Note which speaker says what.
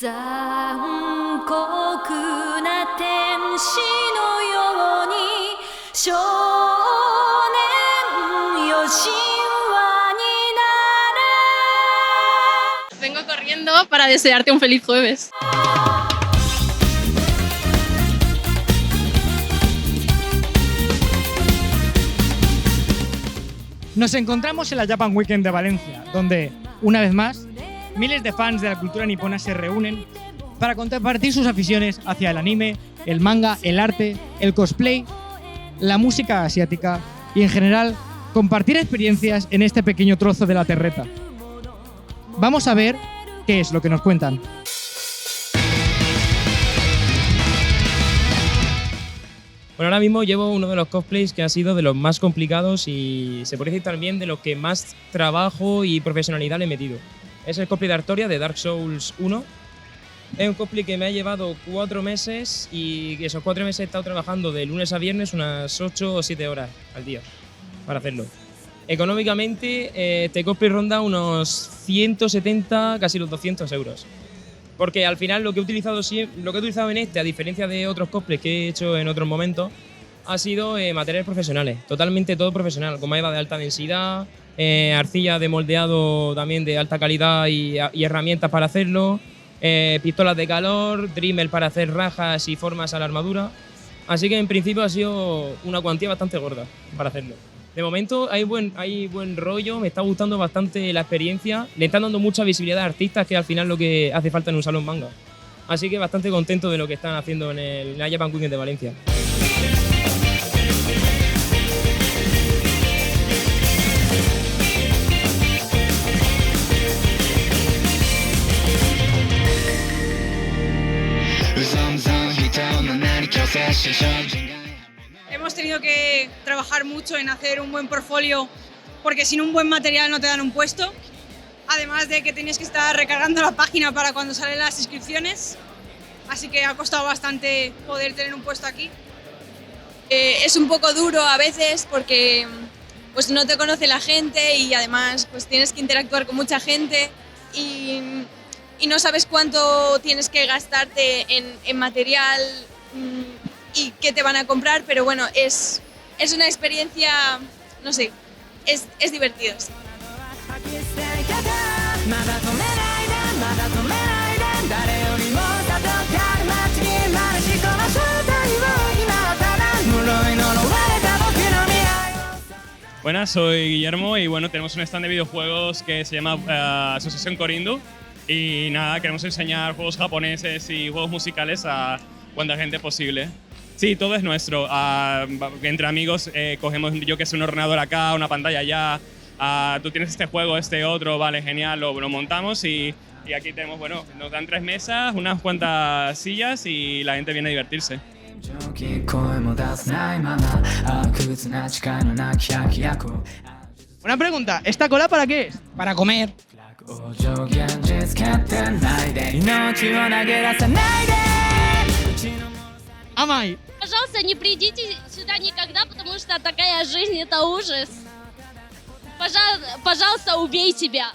Speaker 1: 残酷な天使のように少年よ神話になれ
Speaker 2: Vengo corriendo para desearte un feliz jueves.
Speaker 3: Nos encontramos en la Japan Weekend de Valencia, donde, una vez más, miles de fans de la cultura nipona se reúnen para compartir sus aficiones hacia el anime, el manga, el arte, el cosplay, la música asiática y, en general, compartir experiencias en este pequeño trozo de la terreta. Vamos a ver qué es lo que nos cuentan.
Speaker 4: Bueno, ahora mismo llevo uno de los cosplays que ha sido de los más complicados y se puede decir también de los que más trabajo y profesionalidad le he metido. Es el cosplay de Artoria de Dark Souls 1. Es un cosplay que me ha llevado 4 meses y esos 4 meses he estado trabajando de lunes a viernes unas 8 o 7 horas al día para hacerlo. Económicamente, este cosplay ronda unos 170, casi los 200 euros. Porque al final lo que he utilizado en este, a diferencia de otros cosplays que he hecho en otros momentos, ha sido materiales profesionales, totalmente todo profesional, con eva de alta densidad, arcilla de moldeado también de alta calidad y herramientas para hacerlo, pistolas de calor, Dremel para hacer rajas y formas a la armadura. Así que en principio ha sido una cuantía bastante gorda para hacerlo. De momento hay buen rollo, me está gustando bastante la experiencia, le están dando mucha visibilidad a artistas, que al final lo que hace falta en un salón manga. Así que bastante contento de lo que están haciendo en la Japan Weekend de Valencia.
Speaker 5: Hemos tenido que trabajar mucho en hacer un buen portfolio porque sin un buen material no te dan un puesto. Además de que tienes que estar recargando la página para cuando salen las inscripciones. Así que ha costado bastante poder tener un puesto aquí.
Speaker 6: Es un poco duro a veces porque pues no te conoce la gente y además pues tienes que interactuar con mucha gente y no sabes cuánto tienes que gastarte en material y qué te van a comprar, pero bueno, es una experiencia, no sé, es divertido.
Speaker 7: Buenas, soy Guillermo y bueno, tenemos un stand de videojuegos que se llama Asociación Corindu y nada, queremos enseñar juegos japoneses y juegos musicales a cuanta gente posible. Sí, todo es nuestro. Entre amigos cogemos, yo que sé, un ordenador acá, una pantalla allá. Tú tienes este juego, este otro, vale, genial, lo montamos y aquí tenemos, bueno, nos dan 3 mesas, unas cuantas sillas y la gente viene a divertirse.
Speaker 3: Una pregunta, ¿esta cola para qué es?
Speaker 8: Para comer.
Speaker 3: Amai.
Speaker 2: Пожалуйста, не придите сюда никогда, потому что такая жизнь – это ужас. Пожалуйста, убей себя.